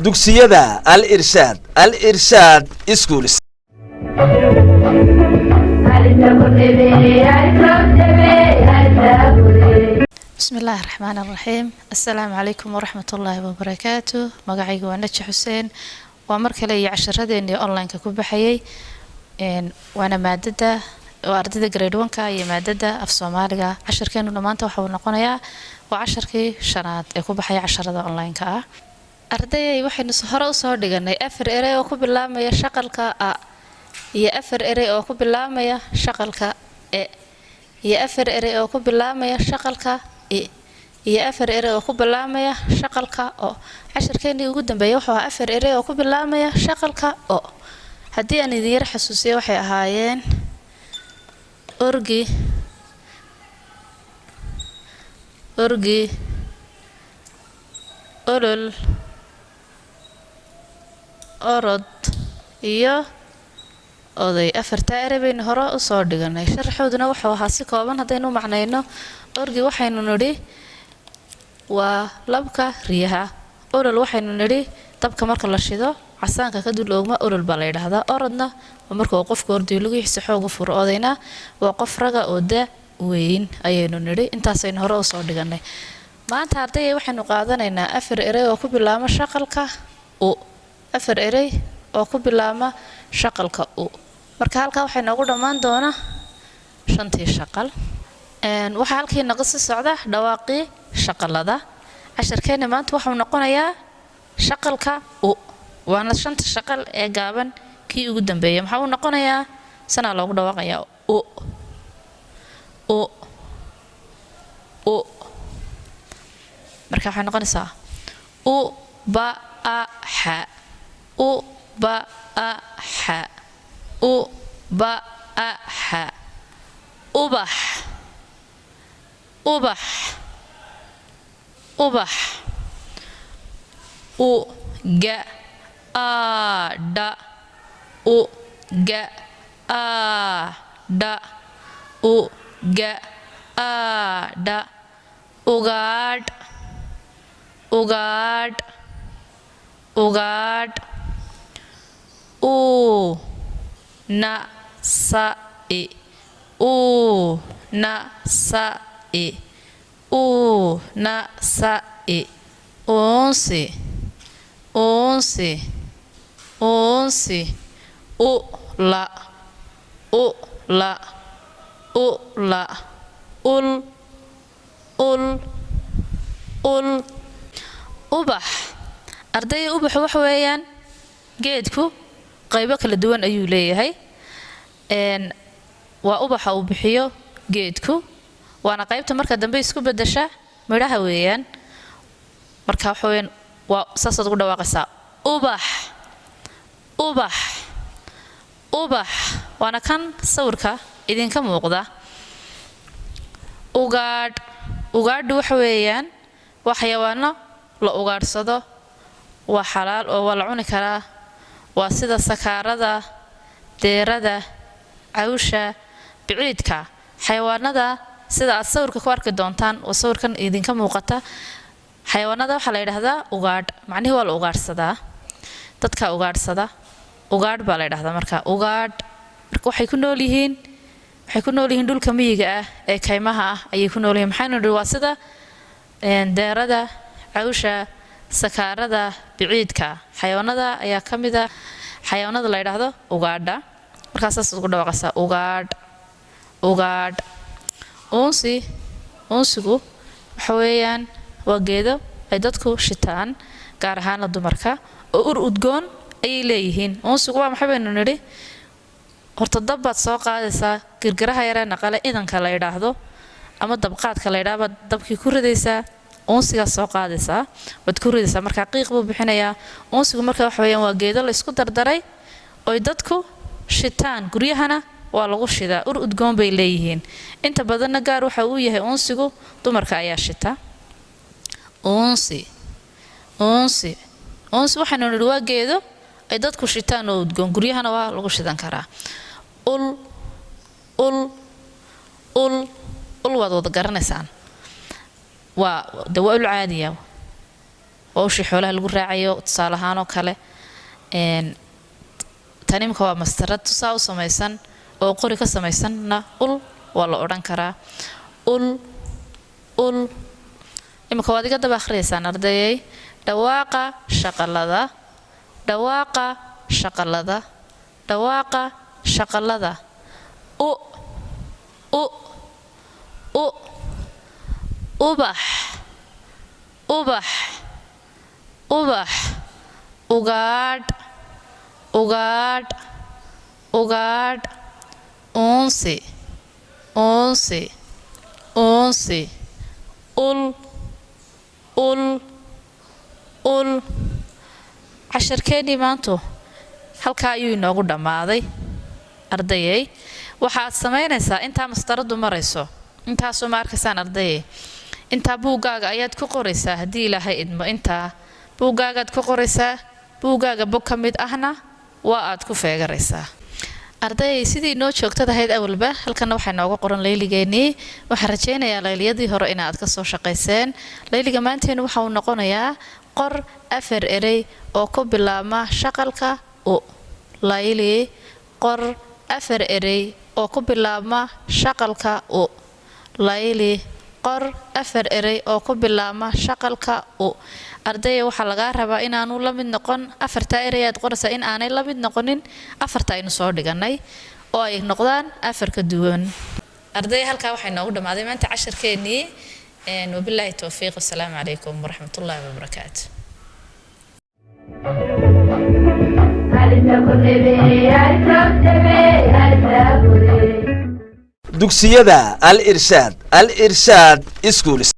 dugsiyada al irshaad schools بسم الله الرحمن الرحيم السلام عليكم ورحمة الله وبركاته مقعيق ونجح حسين ومركز لي عشرتين أونلاين كوبحيي وأنا مادة وأردد جريد 1 هي مادة في الصومالية 10 كانوا نمانته وحاول نقونيا و10 كي شنات كوبحيي 10 أونلاين كا أردي وحين سهرة وصار دجني أفر إري وكوب الله ما يشغل كا يا أفر إري وكوب الله ما يشغل كا يا أفر إري وكوب الله ما يشغل كا يا أفر إري وكوب الله ما يشغل كا 10 كاني وجودن بيوحوا أفر إري وكوب الله ما يشغل كا هدي أنا دير حسوسية وحي هايين أرجي أرل أرد iyo oday afarta eraybaynu hore u soo dhiganay sharxooduna wuxuu ahaa si kooban hadaynu macnayno orgi waxaynu nidhi waa labka riyaha olol waxaynu nidhi dabka marka la shido casaanka ka dul oogma olol baa la yidhaahdaa orodna waa marka uu qofku ordiyo lugihiisa xoog u furo odayna waa qof raga oo da weyn ayaynu nidhi intaasaynu hore u soo dhiganay maanta ardayay waxaynu qaadanaynaa afar eray oo ku bilaama shaqalka u afar eray oo ku bilaama shaqalka u marka halka waxay noogu dhamaan doonaa shantii shaqal waxa halkii naga sii socda dhawaaqii shaqalada casharkeena maanta wuxuu noqonayaa shaqalka u waana shanta shaqal ee gaaban kii ugu dambeeyay waxa uu noqonayaa sana loogu dhawaaqayaa u marka waxay noqonaysaa u ba a ha u ba a ha u ba a ha ubax ubax ubax u ga a da u ga a da u ga a da ugaad ugaad ugaad u na sa i u na sa i u na sa i onsi onsi onsi u la u la u la ul ul ul ubax arday ubax wax weeyaan geedku qaybo kala duwan ayuu leeyahay waa ubaxa uu bixiyo geedku waana qaybta marka dambe isku bedesha midhaha weeyaan marka waxa weeyaan waa saasad ugu dhawaaqaysaa ubax ubax ubax waana kan sawirka idinka muuqda ugaadh ugaadhu waxa weeyaan waa xayawaano la ugaadhsado waa xalaal oo waa la cuni karaa waa sida sakaarada deerada cawsha biciidka xayawaanada sida aad sawirka ku arki doontaan oo sawirkan idinka muuqata xayawaanada waxaa la yidhaahdaa ugaadh macnihii waa la ugaadhsadaa dadka ugaadhsada ugaadh baa la yidhaahdaa marka ugaadh marka waxay ku nool yihiin dhulka miyiga ah ee kaymaha ah ayay ku nool yihiin maxaynu nidhi waa sida deerada cawsha sakaarada biciidka xayawaanada ayaa ka mid ah xayawaanada la yidhaahdo ugaadha markaasaas ugu dhawaaqaysaa ugaadh ugaadh unsigu waxa weeyaan waa geedo ay dadku shitaan gaar ahaana dumarka oo ur udgoon ayay leeyihiin unsigu waa maxay baynu nidhi horta dab baad soo qaadaysaa girgiraha yaree naqale idanka la yidhaahdo ama dabqaadka la yidhaahdo baad dabkii ku ridaysaa unsigaa soo qaadaysaa waad ku ridaysaa markaa qiiq buu bixinayaa unsigu marka waxa weeyaan waa geedo la isku dardaray oy dadku shitaan guryahana waa lagu shidaa ur udgoon bay leeyihiin inta badanna gaar waxa uu yahay unsigu dumarka ayaa shita unsi waxaynu nidhi waa geedo ay dadku shitaan oo udgoon guryahana waa lagu shidan karaa ul waad wada garanaysaan ودواء العادية وشي حولها القراعية تصالحانو كله tani imika waa mastarad tusaa u samaysan oo qori ka samaysanna ul waa la odhan karaa ul imika waad iga daba akhriyeysaan ardayay dhawaaqa shaqalada ubax ugaadh unsi ul casharkeennii maantu halkaa ayuu inoogu dhammaaday ardayay waxaad samaynaysaa intaa mastaradu marayso intaasoo ma arkaysaan ardayay intaa buuggaaga ayaad ku qoraysaa haddii ilaahay idmo intaa buuggaagaad ku qoraysaa buuggaaga bog ka mid ahna waa aad ku feegaraysaa ardayay sidii noo joogtadahayd awalba halkana waxaa nooga qoran layligeenii waxaan rajaynayaa layliyadii hore inaad ka soo shaqayseen layliga maanteenu waxa uu noqonayaa qor 4 erey oo ku bilaabma shaqalka u layli qor 4 erey oo ku bilaabma shaqalka u layli qor 4 erey oo ku bilaabma shaqalka u ardayga waxa laga rabaa inaanu la mid noqon 4 erey aad qoraysaa in aanay la mid noqonin 4 aynu soo dhiganay oo ay noqdaan 4 ka duwan ardayga halka waxa inoogu dhamaaday maanta casharkeennii wabillahi tawfiiq assalaamu calaykum waraxmatullaahi wabarakaatuh dugsiyada al irshaad schools